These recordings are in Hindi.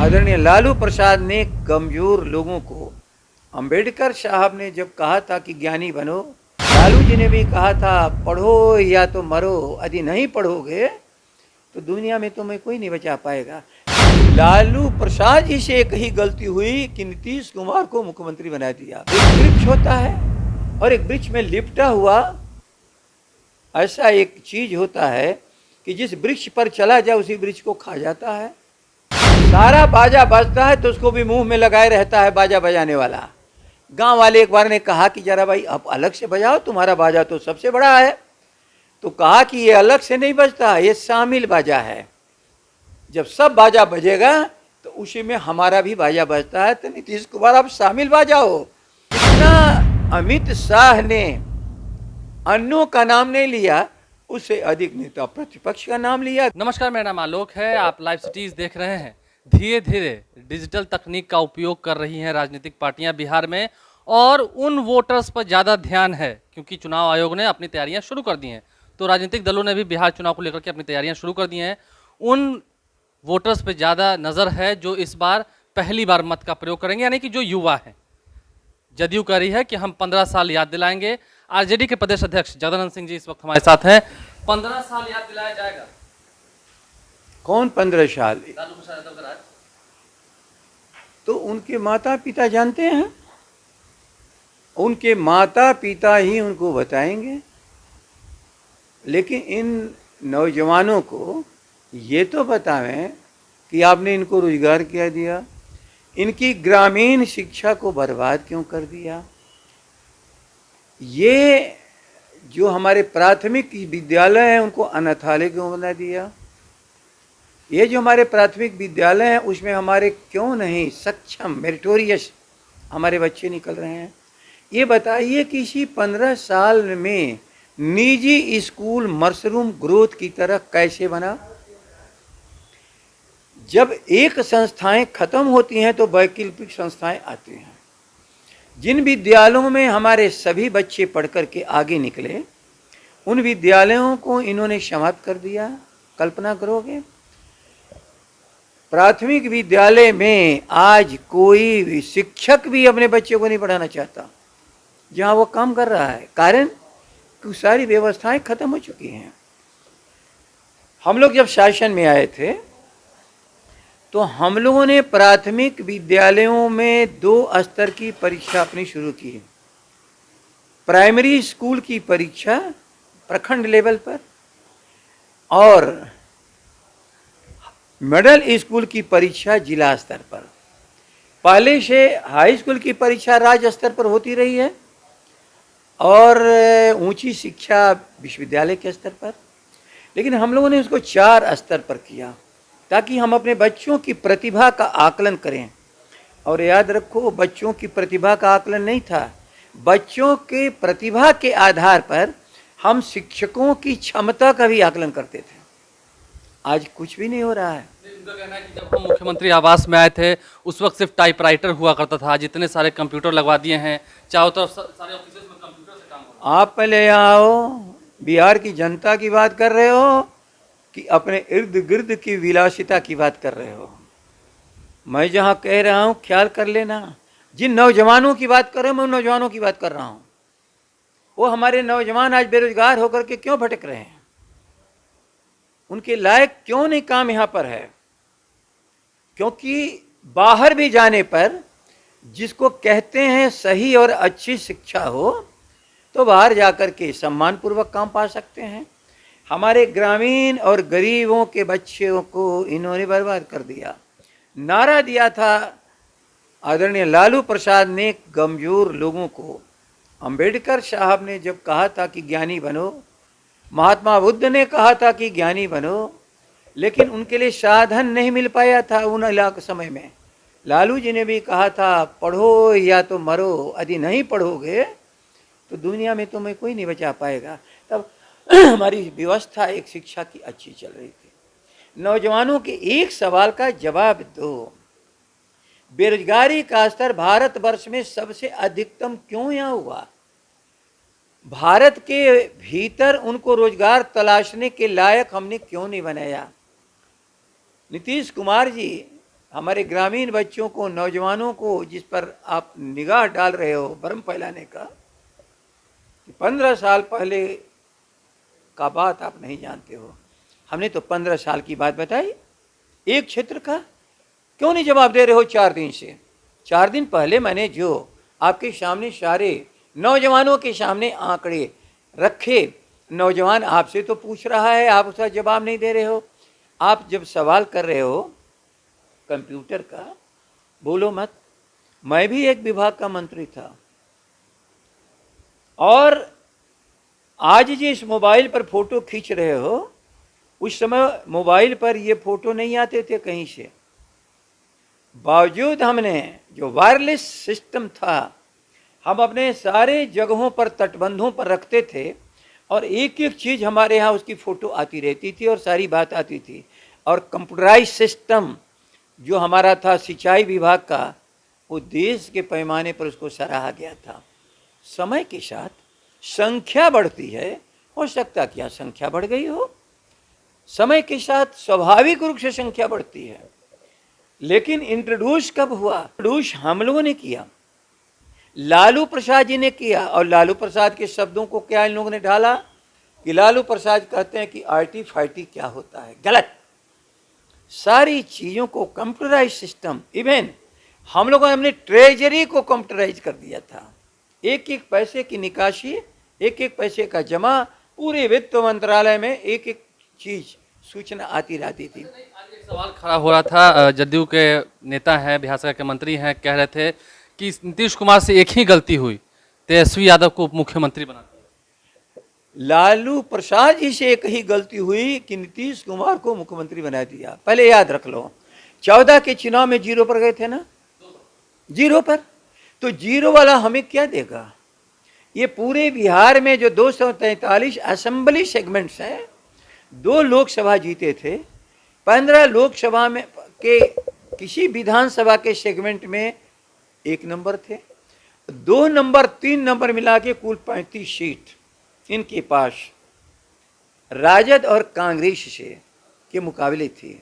आदरणीय लालू प्रसाद ने कमजोर लोगों को, अंबेडकर साहब ने जब कहा था कि ज्ञानी बनो, लालू जी ने भी कहा था पढ़ो या तो मरो, यदि नहीं पढ़ोगे तो दुनिया में तुम्हें कोई नहीं बचा पाएगा। लालू प्रसाद जी से एक ही गलती हुई कि नीतीश कुमार को मुख्यमंत्री बना दिया। एक वृक्ष होता है और एक वृक्ष में लिपटा हुआ ऐसा एक चीज होता है कि जिस वृक्ष पर चला जाए उसी वृक्ष को खा जाता है। सारा बाजा बजता है तो उसको भी मुंह में लगाए रहता है बाजा बजाने वाला। गांव वाले एक बार ने कहा कि जरा भाई आप अलग से बजाओ, तुम्हारा बाजा तो सबसे बड़ा है। तो कहा कि ये अलग से नहीं बजता, ये शामिल बाजा है। जब सब बाजा बजेगा तो उसी में हमारा भी बाजा बजता है। तो नीतीश कुमार आप शामिल बजाओ। इतना अमित शाह ने अन्नों का नाम नहीं लिया, उससे अधिक नेता प्रतिपक्ष का नाम लिया। नमस्कार, मेरा नाम आलोक है। आप लाइव सिटीज देख रहे हैं। धीरे धीरे डिजिटल तकनीक का उपयोग कर रही हैं राजनीतिक पार्टियां बिहार में, और उन वोटर्स पर ज़्यादा ध्यान है क्योंकि चुनाव आयोग ने अपनी तैयारियां शुरू कर दी हैं। तो राजनीतिक दलों ने भी बिहार चुनाव को लेकर के अपनी तैयारियां शुरू कर दी हैं। उन वोटर्स पर ज़्यादा नज़र है जो इस बार पहली बार मत का प्रयोग करेंगे, यानी कि जो युवा हैं। जदयू कह रही है कि हम 15 साल याद दिलाएंगे। आरजेडी के प्रदेश अध्यक्ष जगदानंद सिंह जी इस वक्त हमारे साथ हैं। 15 साल याद दिलाया जाएगा। कौन 15 साल? लालू प्रसाद यादव का राज। तो उनके माता पिता जानते हैं, उनके माता पिता ही उनको बताएंगे। लेकिन इन नौजवानों को ये तो बतावें कि आपने इनको रोजगार क्या दिया, इनकी ग्रामीण शिक्षा को बर्बाद क्यों कर दिया। ये जो हमारे प्राथमिक विद्यालय हैं उनको अनाथालय क्यों बना दिया। ये जो हमारे प्राथमिक विद्यालय हैं उसमें हमारे क्यों नहीं सक्षम मेरिटोरियस हमारे बच्चे निकल रहे हैं। ये बताइए कि इसी 15 साल में निजी स्कूल मशरूम ग्रोथ की तरह कैसे बना। जब एक संस्थाएं खत्म होती हैं तो वैकल्पिक संस्थाएं आती हैं। जिन विद्यालयों में हमारे सभी बच्चे पढ़ कर के आगे निकले, उन विद्यालयों को इन्होंने समाप्त कर दिया। कल्पना करोगे, प्राथमिक विद्यालय में आज कोई शिक्षक भी अपने बच्चे को नहीं पढ़ाना चाहता जहां वो काम कर रहा है। कारण कि सारी व्यवस्थाएं खत्म हो चुकी हैं। हम लोग जब शासन में आए थे तो हम लोगों ने प्राथमिक विद्यालयों में 2 स्तर की परीक्षा अपनी शुरू की। प्राइमरी स्कूल की परीक्षा प्रखंड लेवल पर और मिडिल स्कूल की परीक्षा जिला स्तर पर। पहले से हाई स्कूल की परीक्षा राज्य स्तर पर होती रही है और ऊंची शिक्षा विश्वविद्यालय के स्तर पर, लेकिन हम लोगों ने उसको 4 स्तर पर किया ताकि हम अपने बच्चों की प्रतिभा का आकलन करें। और याद रखो, बच्चों की प्रतिभा का आकलन नहीं था, बच्चों के प्रतिभा के आधार पर हम शिक्षकों की क्षमता का भी आकलन करते थे। आज कुछ भी नहीं हो रहा है। उनका कहना है कि जब हम मुख्यमंत्री आवास में आए थे उस वक्त सिर्फ टाइपराइटर हुआ करता था। आज इतने सारे कंप्यूटर लगवा दिए हैं, चारों तरफ सारे ऑफिस में कंप्यूटर से काम हो रहा है। आप पहले यहाँ आओ, बिहार की जनता की बात कर रहे हो कि अपने इर्द गिर्द की विलासिता की बात कर रहे हो। मैं जहाँ कह रहा हूँ ख्याल कर लेना। जिन नौजवानों की बात कर रहे हो मैं उन नौजवानों की बात कर रहा हूँ। वो हमारे नौजवान आज बेरोजगार होकर के क्यों भटक रहे हैं, उनके लायक क्यों नहीं काम यहाँ पर है। क्योंकि बाहर भी जाने पर जिसको कहते हैं सही और अच्छी शिक्षा हो तो बाहर जाकर के सम्मानपूर्वक काम पा सकते हैं। हमारे ग्रामीण और गरीबों के बच्चों को इन्होंने बर्बाद कर दिया। नारा दिया था आदरणीय लालू प्रसाद ने कमजोर लोगों को, अंबेडकर साहब ने जब कहा था कि ज्ञानी बनो, महात्मा बुद्ध ने कहा था कि ज्ञानी बनो, लेकिन उनके लिए साधन नहीं मिल पाया था उन इलाके समय में। लालू जी ने भी कहा था पढ़ो या तो मरो, यदि नहीं पढ़ोगे तो दुनिया में तुम्हें कोई नहीं बचा पाएगा। तब हमारी व्यवस्था एक शिक्षा की अच्छी चल रही थी। नौजवानों के एक सवाल का जवाब दो, बेरोजगारी का स्तर भारतवर्ष में सबसे अधिकतम क्यों यहाँ हुआ। भारत के भीतर उनको रोजगार तलाशने के लायक हमने क्यों नहीं बनाया। नीतीश कुमार जी हमारे ग्रामीण बच्चों को, नौजवानों को जिस पर आप निगाह डाल रहे हो भ्रम फैलाने का, 15 साल पहले का बात आप नहीं जानते हो। हमने तो 15 साल की बात बताई, एक क्षेत्र का। क्यों नहीं जवाब दे रहे हो 4 दिन से? 4 दिन पहले मैंने जो आपके सामने सारे नौजवानों के सामने आंकड़े रखे, नौजवान आपसे तो पूछ रहा है, आप उसका जवाब नहीं दे रहे हो। आप जब सवाल कर रहे हो कंप्यूटर का, बोलो मत। मैं भी एक विभाग का मंत्री था, और आज जिस मोबाइल पर फोटो खींच रहे हो, उस समय मोबाइल पर ये फोटो नहीं आते थे कहीं से। बावजूद हमने जो वायरलेस सिस्टम था, हम अपने सारे जगहों पर, तटबंधों पर रखते थे, और एक एक चीज़ हमारे यहाँ उसकी फ़ोटो आती रहती थी और सारी बात आती थी। और कंप्यूटराइज सिस्टम जो हमारा था सिंचाई विभाग का, वो देश के पैमाने पर उसको सराहा गया था। समय के साथ संख्या बढ़ती है, हो सकता क्या संख्या बढ़ गई हो, समय के साथ स्वाभाविक रूप से संख्या बढ़ती है। लेकिन इंट्रोड्यूस कब हुआ? इंट्रोड्यूस हम लोगों ने किया, लालू प्रसाद जी ने किया। और लालू प्रसाद के शब्दों को क्या इन लोगों ने ढाला कि लालू प्रसाद कहते हैं कि आईटी फाइटी क्या होता है। गलत। सारी चीज़ों को कंप्यूटराइज सिस्टम, इवन हम लोगों ने अपने ट्रेजरी को कंप्यूटराइज कर दिया था। एक एक पैसे की निकासी, एक एक पैसे का जमा, पूरे वित्त मंत्रालय में एक एक चीज़ सूचना आती रहती थी। आज एक सवाल खड़ा हो रहा था, जदयू के नेता हैं, बिहार सरकार के मंत्री हैं, कह रहे थे कि नीतीश कुमार से एक ही गलती हुई, तेजस्वी यादव को उप मुख्यमंत्री बना दिया। लालू प्रसाद जी से एक ही गलती हुई कि नीतीश कुमार को मुख्यमंत्री बना दिया। पहले याद रख लो, 14 के चुनाव में 0 पर गए थे ना, 0 पर। तो 0 वाला हमें क्या देगा? ये पूरे बिहार में जो 243 असेंबली सेगमेंट्स हैं, 2 लोकसभा जीते थे, 15 लोकसभा में के किसी विधानसभा के सेगमेंट में 1 नंबर थे, 2 नंबर 3 नंबर मिला के कुल 35 सीट इनके पास राजद और कांग्रेस से के मुकाबले थी।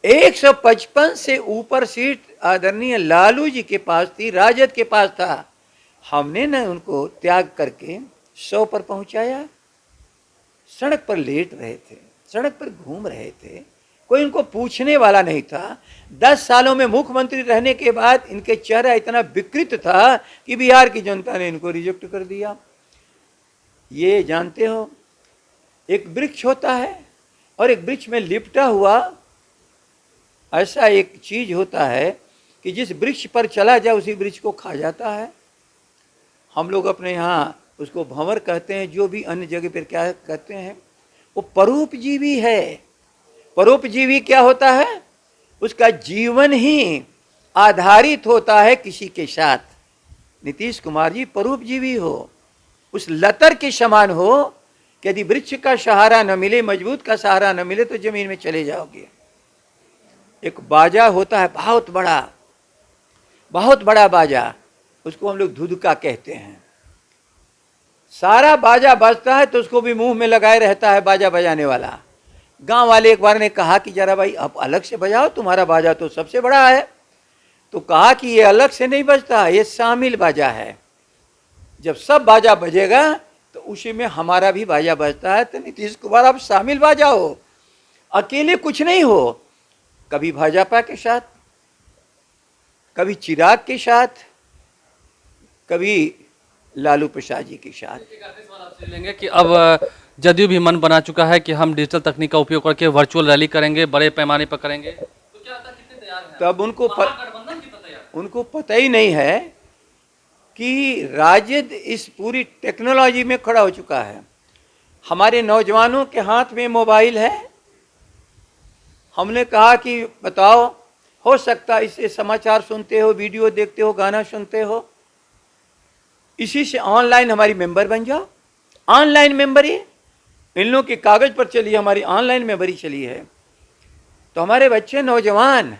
155 से ऊपर सीट आदरणीय लालू जी के पास थी, राजद के पास था। हमने न उनको त्याग करके 100 पर पहुंचाया। सड़क पर लेट रहे थे, सड़क पर घूम रहे थे, कोई इनको पूछने वाला नहीं था। 10 सालों में मुख्यमंत्री रहने के बाद इनके चेहरा इतना विकृत था कि बिहार की जनता ने इनको रिजेक्ट कर दिया। ये जानते हो, एक वृक्ष होता है और एक वृक्ष में लिपटा हुआ ऐसा एक चीज होता है कि जिस वृक्ष पर चला जाए उसी वृक्ष को खा जाता है। हम लोग अपने यहाँ उसको भंवर कहते हैं, जो भी अन्य जगह पर क्या कहते हैं, वो परोपजीवी है। परोपजीवी क्या होता है? उसका जीवन ही आधारित होता है किसी के साथ। नीतीश कुमार जी परोपजीवी हो, उस लतर के समान हो कि यदि वृक्ष का सहारा न मिले, मजबूत का सहारा न मिले, तो जमीन में चले जाओगे। एक बाजा होता है बहुत बड़ा बाजा, उसको हम लोग धुधका कहते हैं। सारा बाजा बजता है तो उसको भी मुंह में लगाए रहता है बाजा बजाने वाला। गांव वाले एक बार ने कहा कि जरा भाई आप अलग से बजाओ, तुम्हारा बाजा तो सबसे बड़ा है। तो कहा कि ये अलग से नहीं बजता, ये शामिल बाजा है। जब सब बाजा बजेगा तो उसी में हमारा भी बाजा बजता है। तो नीतीश कुमार आप शामिल बाजा हो, अकेले कुछ नहीं हो। कभी भाजपा के साथ, कभी चिराग के साथ, कभी लालू प्रसाद जी के साथ। एक आखिरी सवाल आपसे लेंगे कि अब जदयू भी मन बना चुका है कि हम डिजिटल तकनीक का उपयोग करके वर्चुअल रैली करेंगे, बड़े पैमाने पर करेंगे, तो क्या आता कितने तैयार हैं? तब महागठबंधन कितना तैयार है? उनको पता ही नहीं है कि राजद इस पूरी टेक्नोलॉजी में खड़ा हो चुका है। हमारे नौजवानों के हाथ में मोबाइल है। हमने कहा कि बताओ, हो सकता इससे समाचार सुनते हो, वीडियो देखते हो, गाना सुनते हो, इसी से ऑनलाइन हमारी मेंबर बन जाओ। ऑनलाइन मेंबरी इन लोगों के कागज पर चली है, हमारी ऑनलाइन मेंबरी चली है। तो हमारे बच्चे नौजवान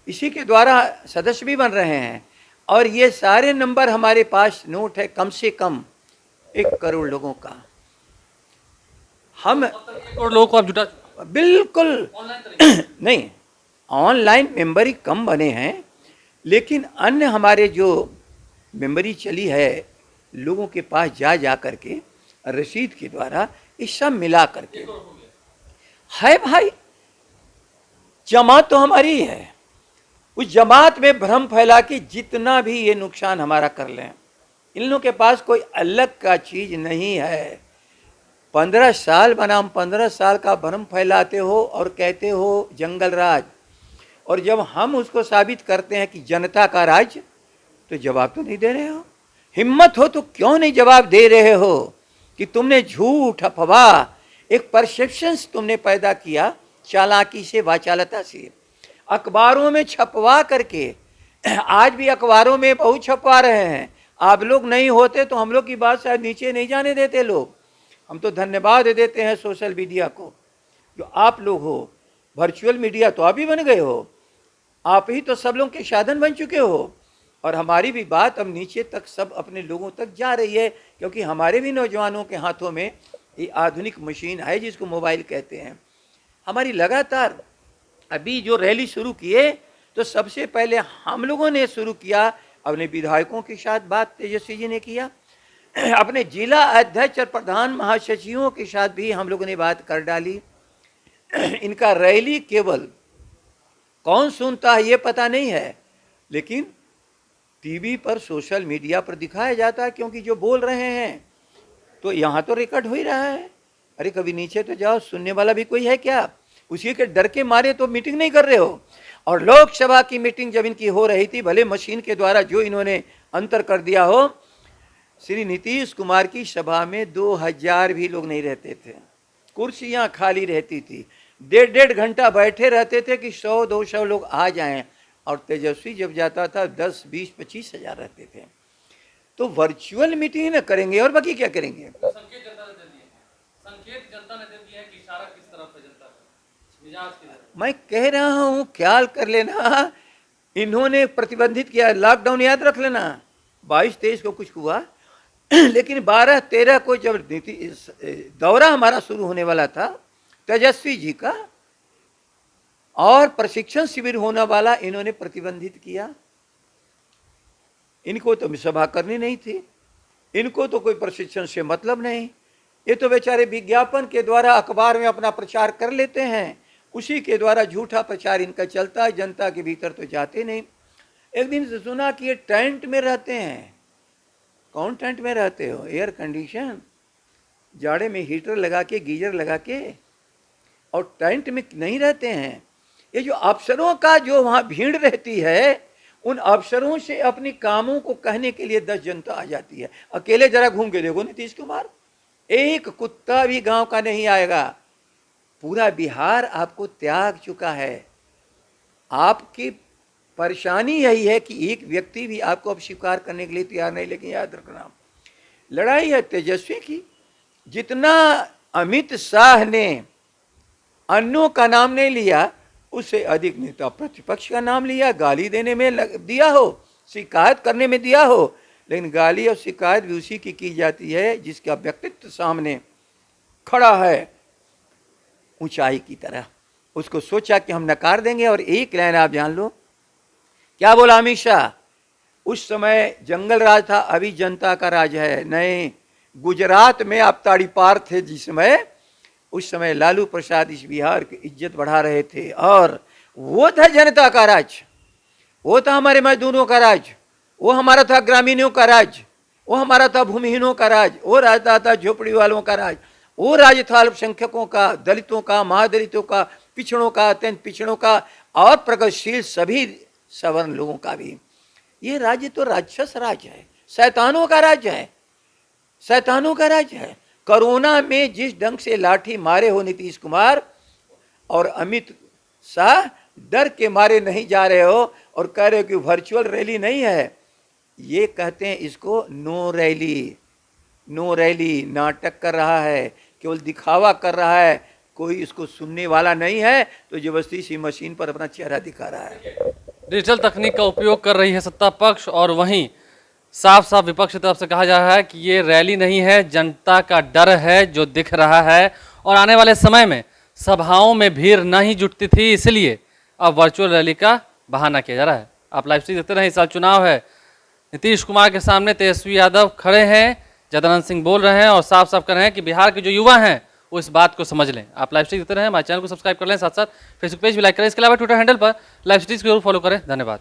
इसी के द्वारा सदस्य भी बन रहे हैं। और ये सारे नंबर हमारे पास नोट है, कम से कम 1 करोड़ लोगों का। हम 1 करोड़ लोगों को आप जुटा बिल्कुल ऑनलाइन तरीके से? नहीं, ऑनलाइन मेंबरी कम बने हैं, लेकिन अन्य हमारे जो मेंबरी चली है लोगों के पास जा जा करके रसीद के द्वारा, ये सब मिला करके है भाई। जमात तो हमारी ही है, उस जमात में भ्रम फैला कि जितना भी ये नुकसान हमारा कर लें, इन लोगों के पास कोई अलग का चीज नहीं है। 15 साल बनाम 15 साल का भ्रम फैलाते हो और कहते हो जंगल राज, और जब हम उसको साबित करते हैं कि जनता का राज, तो जवाब तो नहीं दे रहे हो। हिम्मत हो तो क्यों नहीं जवाब दे रहे हो कि तुमने झूठ, अफवाह, एक परसेप्शंस तुमने पैदा किया चालाकी से, वाचालता से, अखबारों में छपवा करके। आज भी अखबारों में बहुत छपवा रहे हैं। आप लोग नहीं होते तो हम लोग की बात शायद नीचे नहीं जाने देते लोग। हम तो धन्यवाद देते हैं सोशल मीडिया को, जो आप लोग हो। वर्चुअल मीडिया तो आप ही बन गए हो, आप ही तो सब लोग के साधन बन चुके हो, और हमारी भी बात अब नीचे तक सब अपने लोगों तक जा रही है, क्योंकि हमारे भी नौजवानों के हाथों में ये आधुनिक मशीन है जिसको मोबाइल कहते हैं। हमारी लगातार अभी जो रैली शुरू किए, तो सबसे पहले हम लोगों ने शुरू किया, अपने विधायकों के साथ बात तेजस्वी जी ने किया, अपने जिला अध्यक्ष और प्रधान महासचिवों के साथ भी हम लोगों ने बात कर डाली। इनका रैली केवल कौन सुनता है ये पता नहीं है, लेकिन टीवी पर, सोशल मीडिया पर दिखाया जाता है, क्योंकि जो बोल रहे हैं तो यहाँ तो रिकॉर्ड हो ही रहा है। अरे कभी नीचे तो जाओ, सुनने वाला भी कोई है क्या? उसी के डर के मारे तो मीटिंग नहीं कर रहे हो। और लोकसभा की मीटिंग जब इनकी हो रही थी, भले मशीन के द्वारा जो इन्होंने अंतर कर दिया हो, श्री नीतीश कुमार की सभा में 2000 भी लोग नहीं रहते थे, कुर्सियां खाली रहती थी, 1.5 घंटा बैठे रहते थे कि 100-200 लोग आ जाएं, और तेजस्वी जब जाता था 10, 20, 25 हजार रहते थे। तो वर्चुअल मीटिंग न करेंगे और बाकी क्या करेंगे? संकेत जनता ने दे दिए हैं, संकेत जनता ने दे दिए हैं कि इशारा किस तरफ है जनता का, मिजाज की तरफ। मैं कह रहा हूं ख्याल कर लेना, इन्होंने प्रतिबंधित किया, लॉकडाउन याद रख लेना, 22-23 को कुछ हुआ, लेकिन 12-13 को जब दौरा हमारा शुरू होने वाला था तेजस्वी जी का, और प्रशिक्षण शिविर होने वाला, इन्होंने प्रतिबंधित किया। इनको तो सभा करनी नहीं थी, इनको तो कोई प्रशिक्षण से मतलब नहीं, ये तो बेचारे विज्ञापन के द्वारा अखबार में अपना प्रचार कर लेते हैं, उसी के द्वारा झूठा प्रचार इनका चलता है, जनता के भीतर तो जाते नहीं। एक दिन से सुना कि ये टेंट में रहते हैं। कौन टेंट में रहते हो? एयर कंडीशन, जाड़े में हीटर लगा के, गीजर लगा के, और टेंट में नहीं रहते हैं। ये जो अफसरों का जो वहाँ भीड़ रहती है, उन अफसरों से अपनी कामों को कहने के लिए 10 जनता आ जाती है। अकेले जरा घूम के देखो नीतीश कुमार, एक कुत्ता भी गांव का नहीं आएगा। पूरा बिहार आपको त्याग चुका है। आपकी परेशानी यही है कि एक व्यक्ति भी आपको अब स्वीकार करने के लिए तैयार नहीं। लेकिन याद रखना, लड़ाई है तेजस्वी की। जितना अमित शाह ने अन्नों का नाम नहीं लिया, उससे अधिक नेता प्रतिपक्ष का नाम लिया, गाली देने में दिया हो, शिकायत करने में दिया हो। लेकिन गाली और शिकायत भी उसी की जाती है जिसका व्यक्तित्व सामने खड़ा है ऊंचाई की तरह। उसको सोचा कि हम नकार देंगे। और एक लाइन आप जान लो, क्या बोला अमित शाह? उस समय जंगल राज था, अभी जनता का राज है। नहीं, गुजरात में आप ताड़ी पार थे जिस समय, उस समय लालू प्रसाद इस बिहार की इज्जत बढ़ा रहे थे, और वो था जनता का राज, वो था हमारे मजदूरों का राज, वो हमारा था ग्रामीणों का राज, वो हमारा था भूमिहीनों का राज, वो राज था झोपड़ी वालों का राज, वो राज था अल्पसंख्यकों का, दलितों का, महादलितों का, पिछड़ों का, अत्यंत पिछड़ों का, और प्रगतिशील सभी सवर्ण लोगों का भी। ये राज्य तो राक्षस राज है, शैतानों का राज्य है, शैतानों का राज्य है। कोरोना में जिस ढंग से लाठी मारे हो नीतीश कुमार और अमित शाह, डर के मारे नहीं जा रहे हो और कह रहे हो कि वर्चुअल रैली नहीं है। ये कहते हैं इसको नो रैली। नो रैली नाटक कर रहा है, केवल दिखावा कर रहा है, कोई इसको सुनने वाला नहीं है, तो जबरदस्ती सी मशीन पर अपना चेहरा दिखा रहा है। डिजिटल तकनीक का उपयोग कर रही है सत्ता पक्ष, और वहीं साफ साफ विपक्ष की तरफ से कहा जा रहा है कि ये रैली नहीं है, जनता का डर है जो दिख रहा है। और आने वाले समय में सभाओं में भीड़ नहीं जुटती थी, इसलिए अब वर्चुअल रैली का बहाना किया जा रहा है। आप लाइव स्ट्रीम देखते रहें। इस साल चुनाव है, नीतीश कुमार के सामने तेजस्वी यादव खड़े हैं, जगदानंद सिंह बोल रहे हैं और साफ साफ कर रहे हैं कि बिहार के जो युवा हैं वो इस बात को समझ लें। आप लाइव स्ट्रीम देखते रहें, हमारे चैनल को सब्सक्राइब कर लें, साथ साथ फेसबुक पेज भी लाइक करें। इसके अलावा ट्विटर हैंडल पर लाइव स्ट्रीम को जरूर फॉलो करें। धन्यवाद।